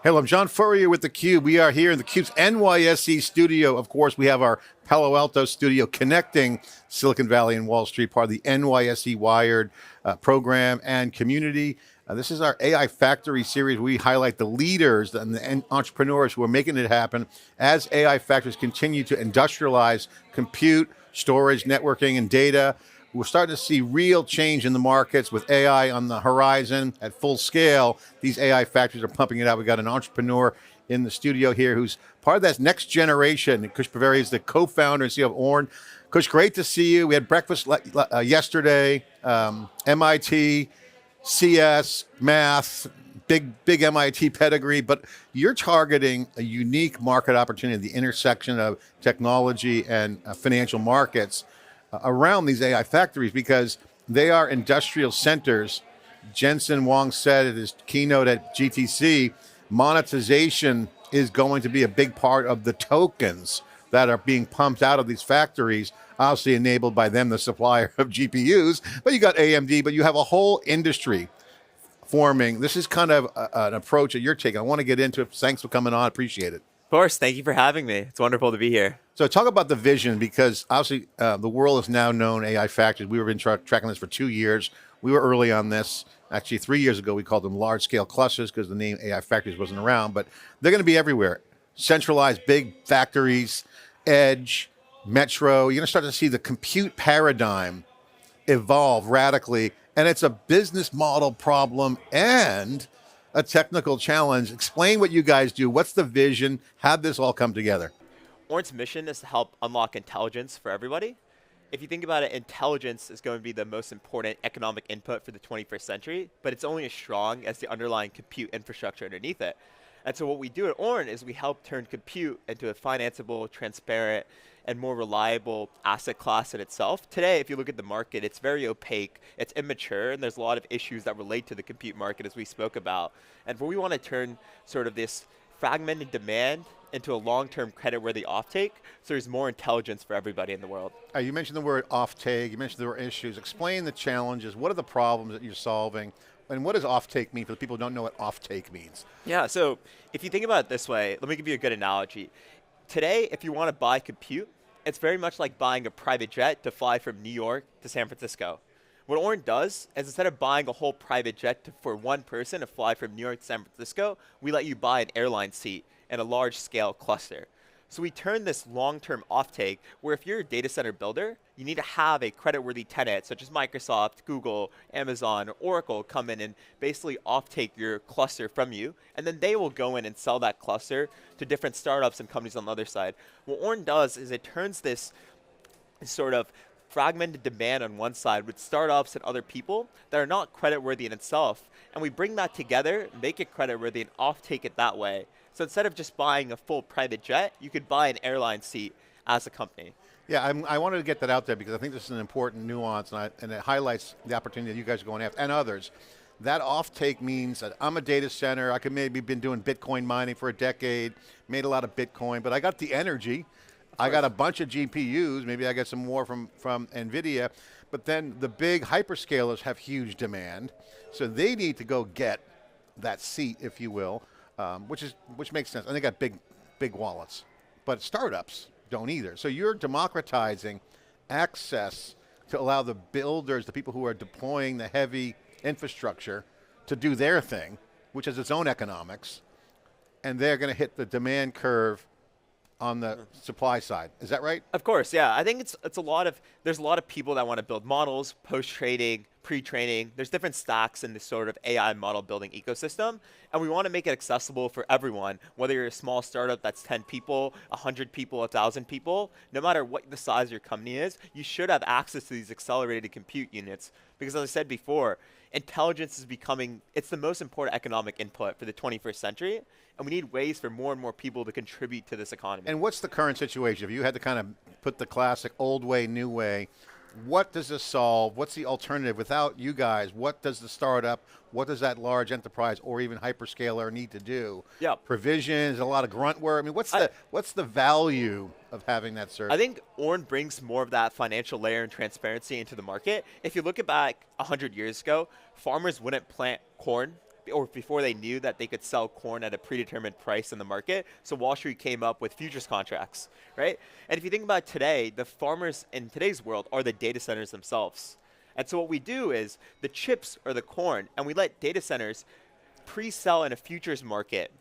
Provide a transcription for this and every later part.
Hello, I'm John Furrier with theCUBE. We are here in theCUBE's NYSE studio. Of course, we have our Palo Alto studio connecting Silicon Valley and Wall Street, part of the NYSE Wired program and community. This is our AI Factory series. We highlight the leaders and the entrepreneurs who are making it happen as AI factories continue to industrialize compute, storage, networking, and data. We're starting to see real change in the markets with AI on the horizon at full scale. These AI factories are pumping it out. We've got an entrepreneur in the studio here who's part of that next generation. Kush Bavaria is the co-founder and CEO of Ornn. Kush, great to see you. We had breakfast yesterday, MIT, CS, math, big MIT pedigree, but you're targeting a unique market opportunity, the intersection of technology and financial markets around these AI factories because they are industrial centers. Jensen Huang said at his keynote at GTC, monetization is going to be a big part of the tokens that are being pumped out of these factories, obviously enabled by them, the supplier of GPUs, but you got AMD, but you have a whole industry forming. This is kind of an approach that you're taking. I want to get into it. Thanks for coming on, appreciate it. Of course, thank you for having me. It's wonderful to be here. So talk about the vision, because obviously the world has now known AI factories. We've been tracking this for 2 years. We were early on this. Actually, 3 years ago, we called them large scale clusters because the name AI factories wasn't around, but they're going to be everywhere. Centralized big factories, edge, metro. You're going to start to see the compute paradigm evolve radically, and it's a business model problem and a technical challenge. Explain what you guys do. What's the vision? How'd this all come together? Ornn's mission is to help unlock intelligence for everybody. If you think about it, intelligence is going to be the most important economic input for the 21st century, but it's only as strong as the underlying compute infrastructure underneath it. And so what we do at Ornn is we help turn compute into a financeable, transparent, and more reliable asset class in itself. Today, if you look at the market, it's very opaque, it's immature, and there's a lot of issues that relate to the compute market as we spoke about. And we want to turn sort of this fragmented demand into a long-term creditworthy offtake, so there's more intelligence for everybody in the world. You mentioned the word offtake, you mentioned there were issues. Explain the challenges. What are the problems that you're solving? And what does offtake mean for the people who don't know what offtake means? Yeah, so if you think about it this way, let me give you a good analogy. Today, if you want to buy compute, it's very much like buying a private jet to fly from New York to San Francisco. What Ornn does is instead of buying a whole private jet for one person to fly from New York to San Francisco, we let you buy an airline seat in a large scale cluster. So we turn this long-term offtake where if you're a data center builder, you need to have a creditworthy tenant such as Microsoft, Google, Amazon, or Oracle come in and basically offtake your cluster from you, and then they will go in and sell that cluster to different startups and companies on the other side. What Ornn does is it turns this sort of fragmented demand on one side with startups and other people that are not creditworthy in itself, and we bring that together, make it creditworthy, and offtake it that way. So instead of just buying a full private jet, you could buy an airline seat as a company. Yeah, I wanted to get that out there because I think this is an important nuance, and it highlights the opportunity that you guys are going after, and others. That offtake means that I'm a data center, I could maybe been doing Bitcoin mining for a decade, made a lot of Bitcoin, but I got the energy, I got a bunch of GPUs, maybe I got some more from NVIDIA, but then the big hyperscalers have huge demand, so they need to go get that seat, if you will, which makes sense. And they got big wallets, but startups don't either. So you're democratizing access to allow the builders, the people who are deploying the heavy infrastructure, to do their thing, which has its own economics, and they're going to hit the demand curve on the supply side. Is that right? Of course, yeah. I think there's a lot of people that want to build models, post-trading, pre-training. There's different stacks in this sort of AI model building ecosystem, and we want to make it accessible for everyone, whether you're a small startup that's 10 people, 100 people, 1,000 people, no matter what the size of your company is, you should have access to these accelerated compute units. Because as I said before, intelligence is it's the most important economic input for the 21st century, and we need ways for more and more people to contribute to this economy. And what's the current situation? If you had to kind of put the classic old way, new way, what does this solve? What's the alternative? Without you guys, what does the startup, what does that large enterprise or even hyperscaler need to do? Yeah. Provisions, a lot of grunt work. I mean, what's the value of having that service? I think Ornn brings more of that financial layer and transparency into the market. If you look at back 100 years ago, farmers wouldn't plant corn or before they knew that they could sell corn at a predetermined price in the market. So Wall Street came up with futures contracts, right? And if you think about today, the farmers in today's world are the data centers themselves. And so what we do is the chips are the corn, and we let data centers pre-sell in a futures market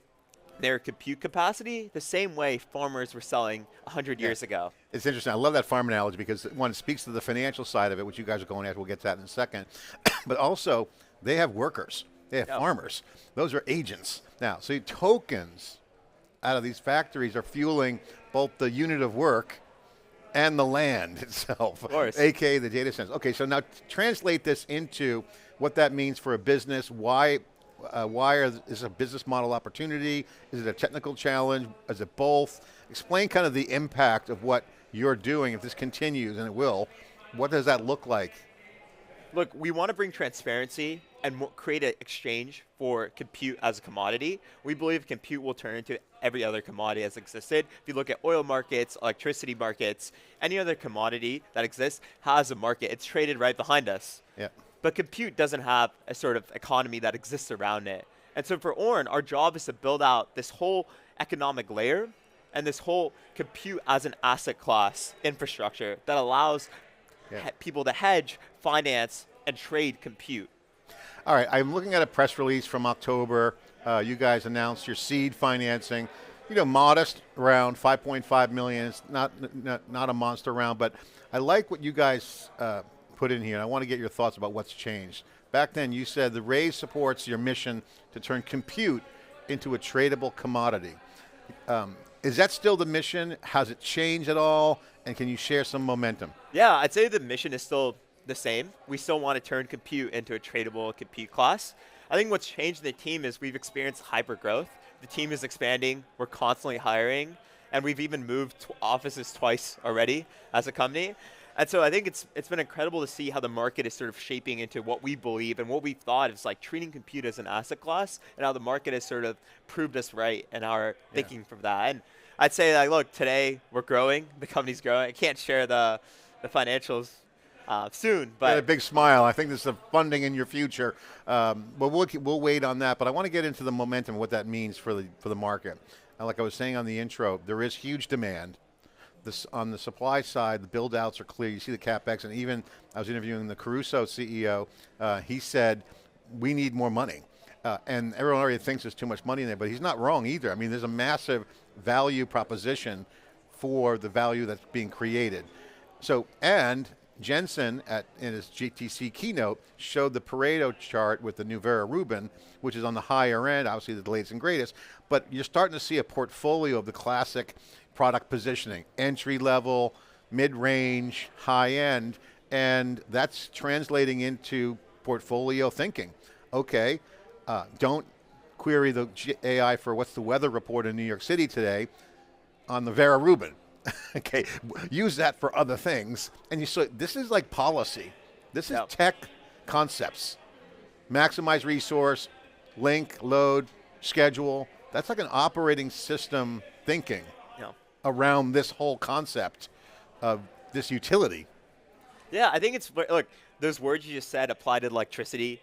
their compute capacity the same way farmers were selling 100 years ago. It's interesting. I love that farm analogy because one, it speaks to the financial side of it, which you guys are going after. We'll get to that in a second. But also, they have workers. They have farmers. Those are agents. Now, so tokens out of these factories are fueling both the unit of work and the land itself, aka the data centers. Okay, so now translate this into what that means for a business. Why is a business model opportunity? Is it a technical challenge? Is it both? Explain kind of the impact of what you're doing if this continues, and it will. What does that look like? Look, we want to bring transparency and create an exchange for compute as a commodity. We believe compute will turn into every other commodity that's existed. If you look at oil markets, electricity markets, any other commodity that exists has a market. It's traded right behind us. Yeah. But compute doesn't have a sort of economy that exists around it. And so for Ornn, our job is to build out this whole economic layer and this whole compute as an asset class infrastructure that allows people to hedge, finance, and trade compute. All right, I'm looking at a press release from October. You guys announced your seed financing. Modest, around 5.5 million. It's not a monster round, but I like what you guys put in here, and I want to get your thoughts about what's changed. Back then, you said the raise supports your mission to turn compute into a tradable commodity. Is that still the mission? Has it changed at all? And can you share some momentum? Yeah, I'd say the mission is still the same. We still want to turn compute into a tradable compute class. I think what's changed in the team is we've experienced hyper growth. The team is expanding. We're constantly hiring. And we've even moved offices twice already as a company. And so I think it's been incredible to see how the market is sort of shaping into what we believe and what we thought is like treating compute as an asset class, and how the market has sort of proved us right in our thinking from that. And I'd say, like, look, today we're growing. The company's growing. I can't share the financials soon, but a big smile. I think this is a funding in your future, but we'll wait on that. But I want to get into the momentum, what that means for the market. And like I was saying on the intro, there is huge demand. On the supply side, the build-outs are clear. You see the CapEx, and even I was interviewing the Caruso CEO. He said, we need more money. And everyone already thinks there's too much money in there, but he's not wrong either. I mean, there's a massive value proposition for the value that's being created. So, and Jensen, in his GTC keynote, showed the Pareto chart with the new Vera Rubin, which is on the higher end, obviously the latest and greatest, but you're starting to see a portfolio of the classic product positioning, entry level, mid-range, high end, and that's translating into portfolio thinking. Okay, don't query the AI for what's the weather report in New York City today on the Vera Rubin. Okay, use that for other things. And this is like policy. This is tech concepts. Maximize resource, link, load, schedule. That's like an operating system thinking around this whole concept of this utility. Yeah, I think look, those words you just said apply to the electricity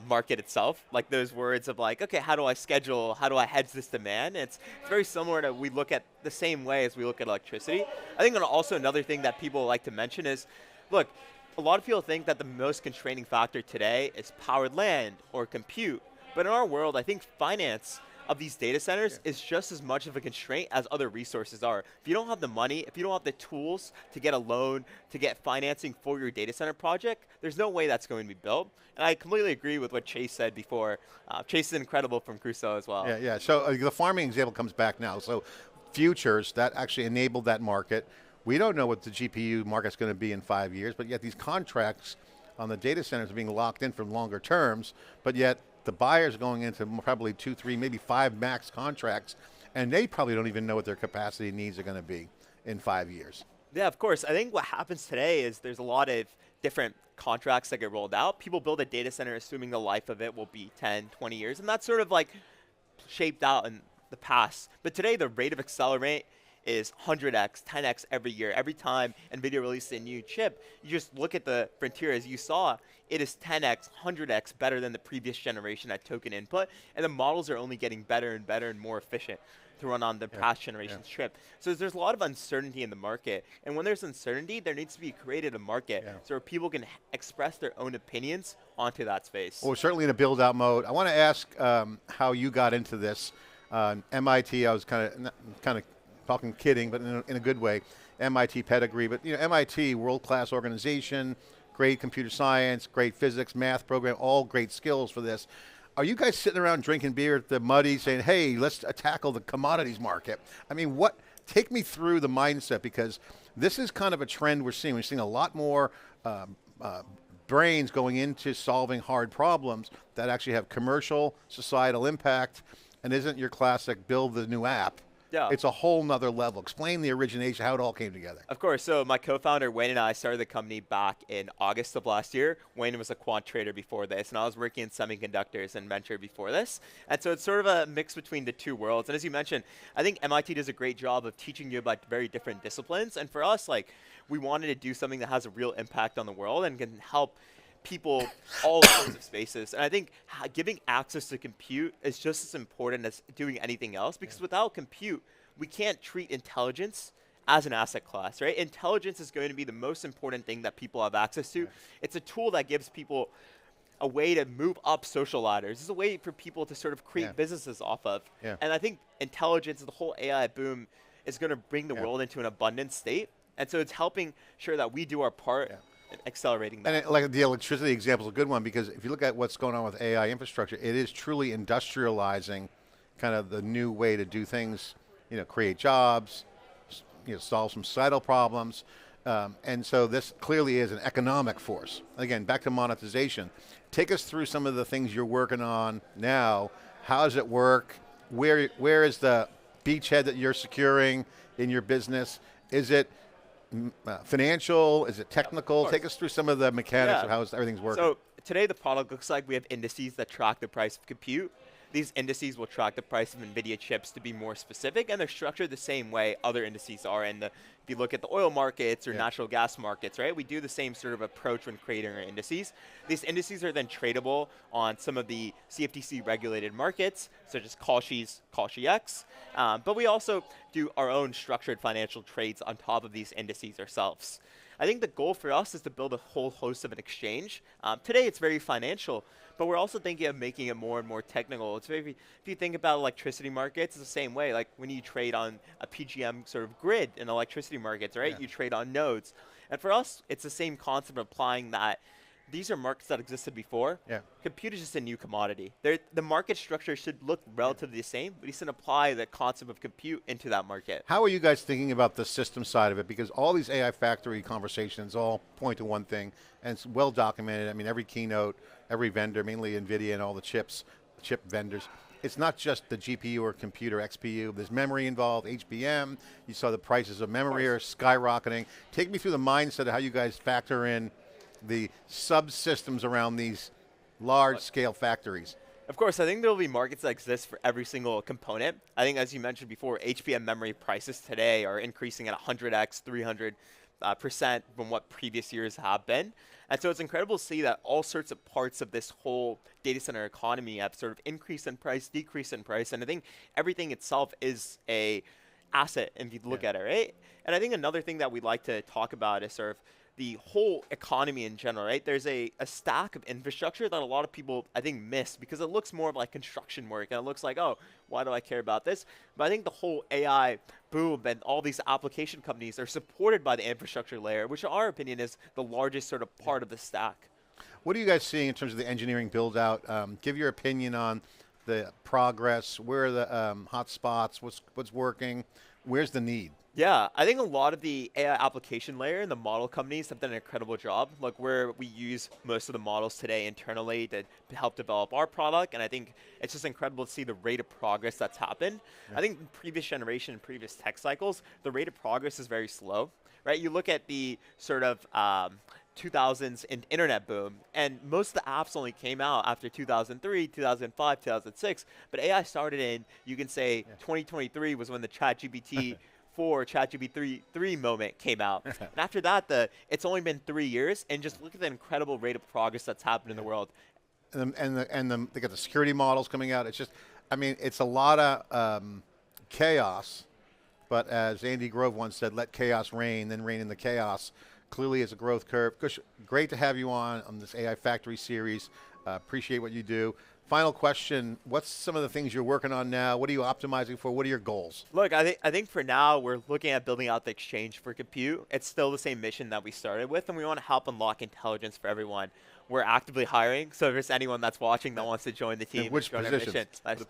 market itself. Like those words of like, okay, how do I schedule? How do I hedge this demand? It's very similar to we look at the same way as we look at electricity. I think also another thing that people like to mention is, look, a lot of people think that the most constraining factor today is powered land or compute. But in our world, I think finance of these data centers is just as much of a constraint as other resources are. If you don't have the money, if you don't have the tools to get a loan, to get financing for your data center project, there's no way that's going to be built. And I completely agree with what Chase said before. Chase is incredible from Crusoe as well. Yeah. So the farming example comes back now. So futures, that actually enabled that market. We don't know what the GPU market's going to be in 5 years, but yet these contracts on the data centers are being locked in for longer terms, but yet the buyers are going into probably 2, 3, maybe 5 max contracts, and they probably don't even know what their capacity needs are going to be in 5 years. Yeah, of course. I think what happens today is there's a lot of different contracts that get rolled out. People build a data center assuming the life of it will be 10, 20 years, and that's sort of like shaped out in the past. But today the rate of accelerate is 100x, 10x every year. Every time NVIDIA releases a new chip, you just look at the frontier as you saw, it is 10x, 100x better than the previous generation at token input, and the models are only getting better and better and more efficient to run on the past generation's chip. So there's a lot of uncertainty in the market, and when there's uncertainty, there needs to be created a market so people can express their own opinions onto that space. Well, we're certainly in a build-out mode. I want to ask how you got into this. MIT, I was kind of talking kidding, but in a good way. MIT pedigree, but MIT, world-class organization, great computer science, great physics, math program, all great skills for this. Are you guys sitting around drinking beer at the Muddy saying, hey, let's tackle the commodities market? I mean, take me through the mindset, because this is kind of a trend we're seeing. We're seeing a lot more brains going into solving hard problems that actually have commercial, societal impact, and isn't your classic build the new app. Yeah. It's a whole nother level. Explain the origination, how it all came together. Of course. So my co-founder, Wayne, and I started the company back in August of last year. Wayne was a quant trader before this, and I was working in semiconductors and venture before this. And so it's sort of a mix between the two worlds. And as you mentioned, I think MIT does a great job of teaching you about very different disciplines. And for us, we wanted to do something that has a real impact on the world and can help people all sorts of spaces. And I think giving access to compute is just as important as doing anything else, because without compute, we can't treat intelligence as an asset class, right? Intelligence is going to be the most important thing that people have access to. It's a tool that gives people a way to move up social ladders. It's a way for people to sort of create businesses off of. And I think intelligence, the whole AI boom, is going to bring the world into an abundant state. And so it's helping sure that we do our part accelerating that. And the electricity example is a good one, because if you look at what's going on with AI infrastructure, it is truly industrializing kind of the new way to do things, create jobs, solve some societal problems. And so this clearly is an economic force. Again, back to monetization. Take us through some of the things you're working on now. How does it work? Where is the beachhead that you're securing in your business? Is it financial? Is it technical? Take us through some of the mechanics of how everything's working. So today the product looks like we have indices that track the price of compute. These indices will track the price of NVIDIA chips to be more specific, and they're structured the same way other indices are. If you look at the oil markets or natural gas markets, right, we do the same sort of approach when creating our indices. These indices are then tradable on some of the CFTC-regulated markets, such as Kalshi-X. But we also do our own structured financial trades on top of these indices ourselves. I think the goal for us is to build a whole host of an exchange. Today it's very financial, but we're also thinking of making it more and more technical. If you think about electricity markets, it's the same way. Like when you trade on a PGM sort of grid in electricity markets, right? You trade on nodes. And for us, it's the same concept of applying that. These are markets that existed before. Compute is just a new commodity. The market structure should look relatively the same, but you should apply the concept of compute into that market. How are you guys thinking about the system side of it? Because all these AI factory conversations all point to one thing, and it's well documented. I mean, every keynote, every vendor, mainly NVIDIA and all the chip vendors, it's not just the GPU or computer XPU. There's memory involved, HBM. You saw the prices of memory are skyrocketing. Take me through the mindset of how you guys factor in the subsystems around these large-scale factories. Of course, I think there will be markets that exist for every single component. I think, as you mentioned before, HBM memory prices today are increasing at 100x, 300% from what previous years have been. And so it's incredible to see that all sorts of parts of this whole data center economy have sort of increased in price, decreased in price, and I think everything itself is a asset if you look at it, right? And I think another thing that we'd like to talk about is sort of the whole economy in general, right? There's a stack of infrastructure that a lot of people, I think, miss because it looks more like construction work and it looks like, oh, why do I care about this? But I think the whole AI boom and all these application companies are supported by the infrastructure layer, which in our opinion is the largest sort of part of the stack. What are you guys seeing in terms of the engineering build out? Give your opinion on the progress, where are the hot spots, what's working, where's the need? Yeah, I think a lot of the AI application layer and the model companies have done an incredible job. Like where we use most of the models today internally to help develop our product, and I think it's just incredible to see the rate of progress that's happened. I think in previous generation and previous tech cycles, the rate of progress is very slow, right? You look at the sort of 2000s internet boom, and most of the apps only came out after 2003, 2005, 2006, but AI started in, you can say 2023 was when the ChatGPT before ChatGPT 3 moment came out. And after that, it's only been 3 years, and just look at the incredible rate of progress that's happened in the world. And they got the security models coming out. It's just, I mean, it's a lot of chaos. But as Andy Grove once said, let chaos reign, then reign in the chaos. Clearly, it's a growth curve. Kush, great to have you on this AI Factory series. Appreciate what you do. Final question, what's some of the things you're working on now? What are you optimizing for? What are your goals? Look, I think for now, we're looking at building out the exchange for compute. It's still the same mission that we started with, and we want to help unlock intelligence for everyone. We're actively hiring, so if there's anyone that's watching that wants to join the team, which position?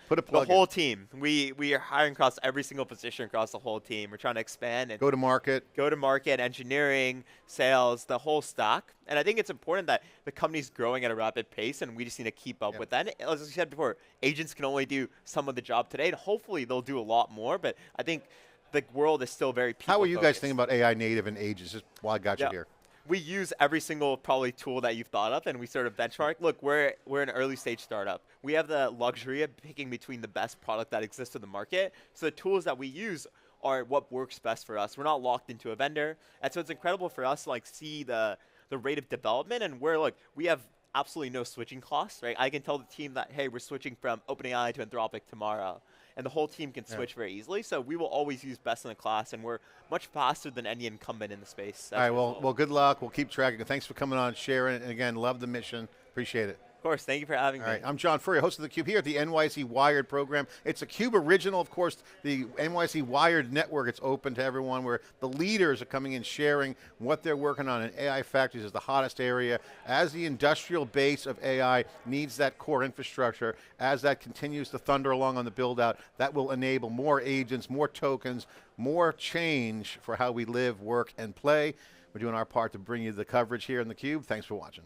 Put a plug. The whole team. We are hiring across every single position across the whole team. We're trying to expand and go to market, engineering, sales, the whole stack. And I think it's important that the company's growing at a rapid pace, and we just need to keep up with that. And as I said before, agents can only do some of the job today, and hopefully they'll do a lot more. But I think the world is still very people-focused. How are you guys thinking about AI native and agents? Just while I got you here. We use every single probably tool that you've thought of, and we sort of benchmark. Look, we're an early stage startup. We have the luxury of picking between the best product that exists in the market. So the tools that we use are what works best for us. We're not locked into a vendor, and so it's incredible for us to like see the rate of development, and we have absolutely no switching costs, right? I can tell the team that, hey, we're switching from OpenAI to Anthropic tomorrow, and the whole team can switch very easily. So we will always use best in the class, and we're much faster than any incumbent in the space. All right, well, good luck. We'll keep tracking. Thanks for coming on, sharing, and again, love the mission. Appreciate it. Of course, thank you for having me. All right, I'm John Furrier, host of theCUBE here at the NYSE Wired program. It's a CUBE original, of course, the NYSE Wired network. It's open to everyone where the leaders are coming in sharing what they're working on, and AI factories is the hottest area. As the industrial base of AI needs that core infrastructure, as that continues to thunder along on the build out, that will enable more agents, more tokens, more change for how we live, work, and play. We're doing our part to bring you the coverage here in theCUBE. Thanks for watching.